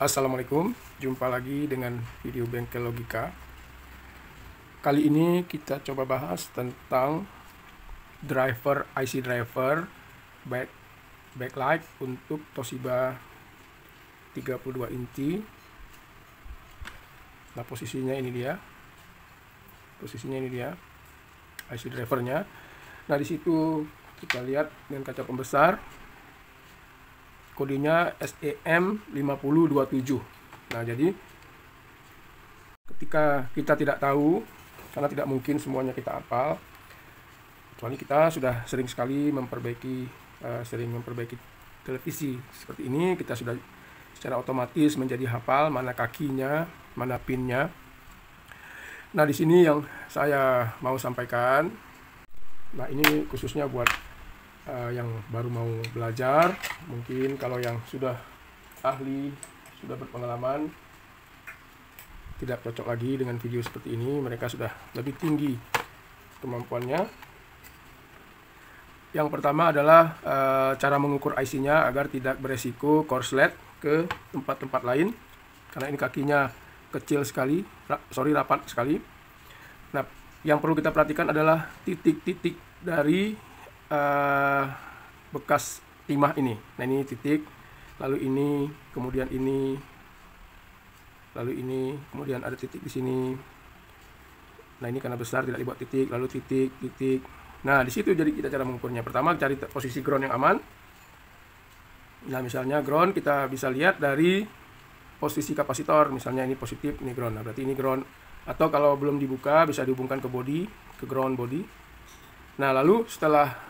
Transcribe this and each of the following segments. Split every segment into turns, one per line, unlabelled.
Assalamualaikum, jumpa lagi dengan video Bengkel Logika. Kali ini kita coba bahas tentang IC driver backlight untuk Toshiba 32 inci. Nah, posisinya ini dia IC drivernya. Nah, di situ kita lihat dengan kaca pembesar, kodenya SEM5027. Nah, jadi ketika kita tidak tahu, karena tidak mungkin semuanya kita hafal, kecuali kita sudah sering sekali memperbaiki televisi seperti ini, kita sudah secara otomatis menjadi hafal mana kakinya, mana pinnya. Nah, di sini yang saya mau sampaikan, nah ini khususnya buat yang baru mau belajar. Mungkin kalau yang sudah ahli, sudah berpengalaman, tidak cocok lagi dengan video seperti ini. Mereka sudah lebih tinggi kemampuannya. Yang pertama adalah cara mengukur IC-nya agar tidak beresiko korslet ke tempat-tempat lain, karena ini kakinya kecil sekali, rapat sekali. Nah, yang perlu kita perhatikan adalah titik-titik dari bekas timah ini. Nah, ini titik, lalu ini, kemudian ini, lalu ini, kemudian ada titik di sini. Nah, ini karena besar tidak dibuat titik, lalu titik, titik. Nah, di situ jadi kita cara mengukurnya. Pertama, cari posisi ground yang aman. Nah, misalnya ground kita bisa lihat dari posisi kapasitor. Misalnya ini positif, ini ground. Nah, berarti ini ground. Atau kalau belum dibuka bisa dihubungkan ke body, ke ground body. Nah, lalu setelah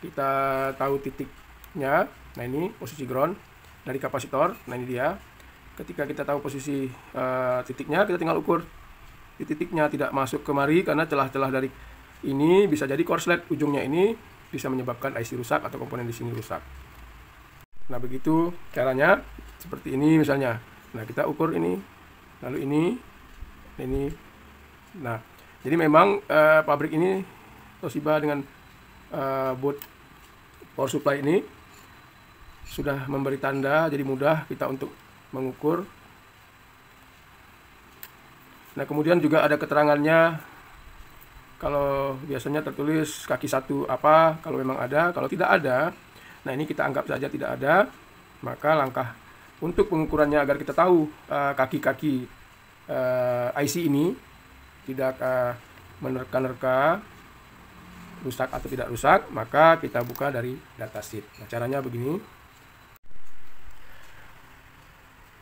kita tahu titiknya, nah ini posisi ground dari kapasitor. Nah, ini dia. Ketika kita tahu posisi titiknya, kita tinggal ukur. Di titiknya tidak masuk kemari karena celah-celah dari ini bisa jadi korslet ujungnya ini bisa menyebabkan IC rusak atau komponen di sini rusak. Nah, begitu caranya, seperti ini misalnya. Nah, kita ukur ini, lalu ini. Nah, jadi memang pabrik ini, Toshiba dengan boot power supply ini sudah memberi tanda, jadi mudah kita untuk mengukur. Nah, kemudian juga ada keterangannya. Kalau biasanya tertulis kaki satu apa, kalau memang ada. Kalau tidak ada, nah ini kita anggap saja tidak ada. Maka langkah untuk pengukurannya agar kita tahu kaki-kaki IC ini tidak menerka-nerka, rusak atau tidak rusak, maka kita buka dari datasheet. Nah, caranya begini.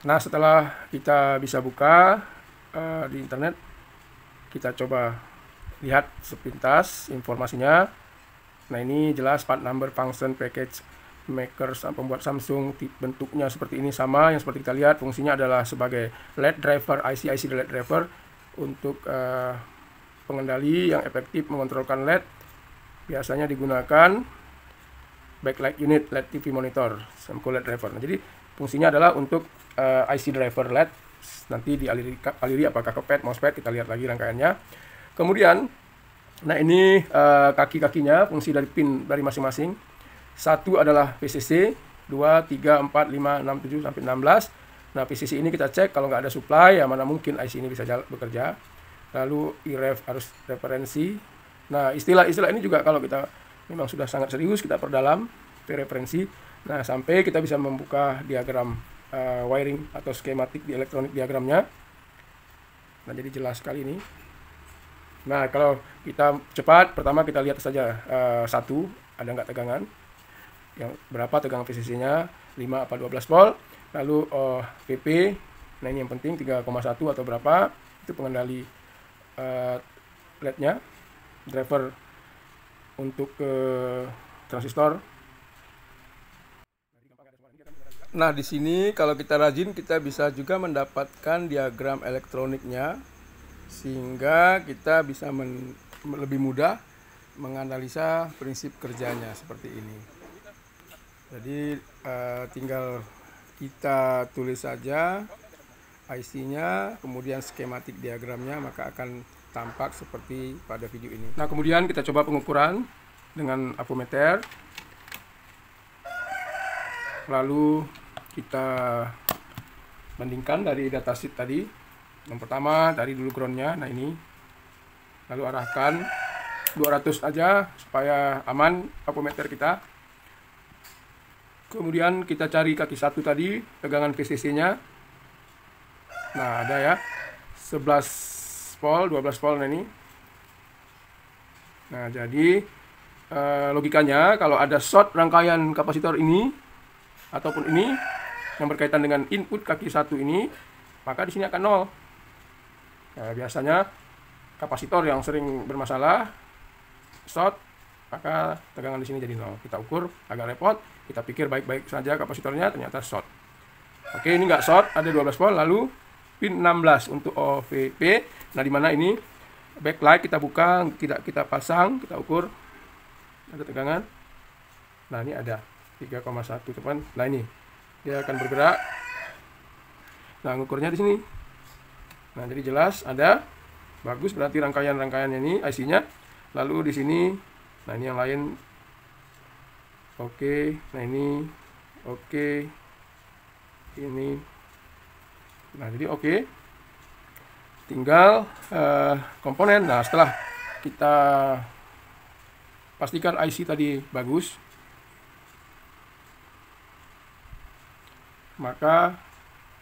Nah, setelah kita bisa buka di internet, kita coba lihat sepintas informasinya. Nah, ini jelas part number, function, package, makers, pembuat Samsung, bentuknya seperti ini sama. Yang seperti kita lihat, fungsinya adalah sebagai LED driver, IC LED driver untuk pengendali yang efektif mengontrolkan LED. Biasanya digunakan backlight unit LED TV monitor, Samco LED driver. Nah, jadi fungsinya adalah untuk IC driver LED. Nanti dialiri apakah ke pad, MOSFET, kita lihat lagi rangkaiannya. Kemudian, nah ini kaki-kakinya, fungsi dari pin dari masing-masing. Satu adalah PCC, 2, 3, 4, 5, 6, 7 sampai 16. Nah, PCC ini kita cek kalau nggak ada supply, ya mana mungkin IC ini bisa bekerja. Lalu IREF harus referensi. Nah, istilah-istilah ini juga kalau kita memang sudah sangat serius, kita perdalam referensi. Nah, sampai kita bisa membuka diagram wiring atau skematik di elektronik diagramnya. Nah, jadi jelas sekali ini. Nah, kalau kita cepat, pertama kita lihat saja satu, ada nggak tegangan. Yang berapa tegangan PCC-nya, 5 apa 12 volt. Lalu VP, nah ini yang penting 3,1 atau berapa, itu pengendali LED-nya. Driver untuk transistor. Nah, di sini kalau kita rajin, kita bisa juga mendapatkan diagram elektroniknya, sehingga kita bisa lebih mudah menganalisa prinsip kerjanya seperti ini. Jadi tinggal kita tulis saja IC-nya, kemudian skematik diagramnya, maka akan tampak seperti pada video ini. Nah, kemudian kita coba pengukuran dengan apometer. Lalu kita bandingkan dari datasheet tadi. Yang pertama dari dulu groundnya, nah ini, lalu arahkan 200 aja supaya aman apometer kita. Kemudian kita cari kaki 1 tadi, tegangan VCC nya. Nah ada ya, 11 volt, 12 volt. Nah ini. Nah jadi logikanya kalau ada short rangkaian kapasitor ini ataupun ini yang berkaitan dengan input kaki 1 ini, maka di sini akan 0. Nah, biasanya kapasitor yang sering bermasalah short, maka tegangan di sini jadi 0. Kita ukur, agak repot. Kita pikir baik-baik saja kapasitornya, ternyata short. Oke, ini nggak short, ada 12 volt. Lalu pin 16 untuk OVP. Nah, di mana ini backlight kita buka, kita pasang, kita ukur. Ada tegangan. Nah, ini ada 3,1 teman. Nah, ini dia akan bergerak. Nah, ngukurnya di sini. Nah, jadi jelas ada. Bagus, berarti rangkaian-rangkaiannya ini IC-nya. Lalu di sini, nah ini yang lain. Oke, nah ini oke. Ini. Nah, jadi oke. Tinggal komponen. Nah, setelah kita pastikan IC tadi bagus, maka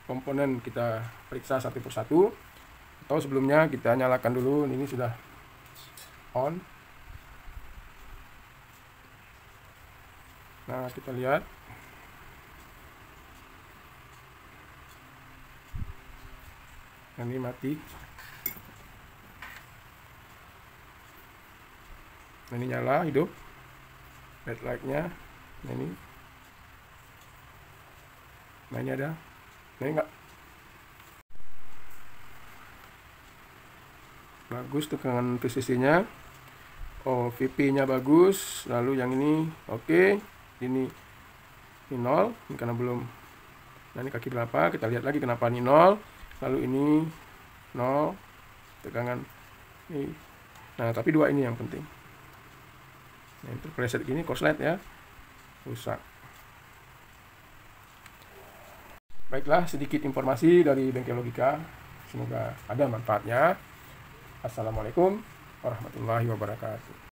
komponen kita periksa satu persatu. Atau sebelumnya kita nyalakan dulu, ini sudah on. Nah, kita lihat. Ini mati. Nah, ini nyala, hidup. Red light-nya. Nah, ini. Nah, ini ada. Nah, ini enggak. Bagus tegangan VCC-nya. VP-nya bagus. Lalu yang ini oke. Ini 0. Ini karena belum. Nah, ini kaki berapa? Kita lihat lagi kenapa ini 0. Lalu ini 0. Tegangan ini. Nah, tapi 2 ini yang penting. Nah, itu preset gini korslet ya. Rusak. Baiklah, sedikit informasi dari Bengkel Logika. Semoga ada manfaatnya. Assalamualaikum warahmatullahi wabarakatuh.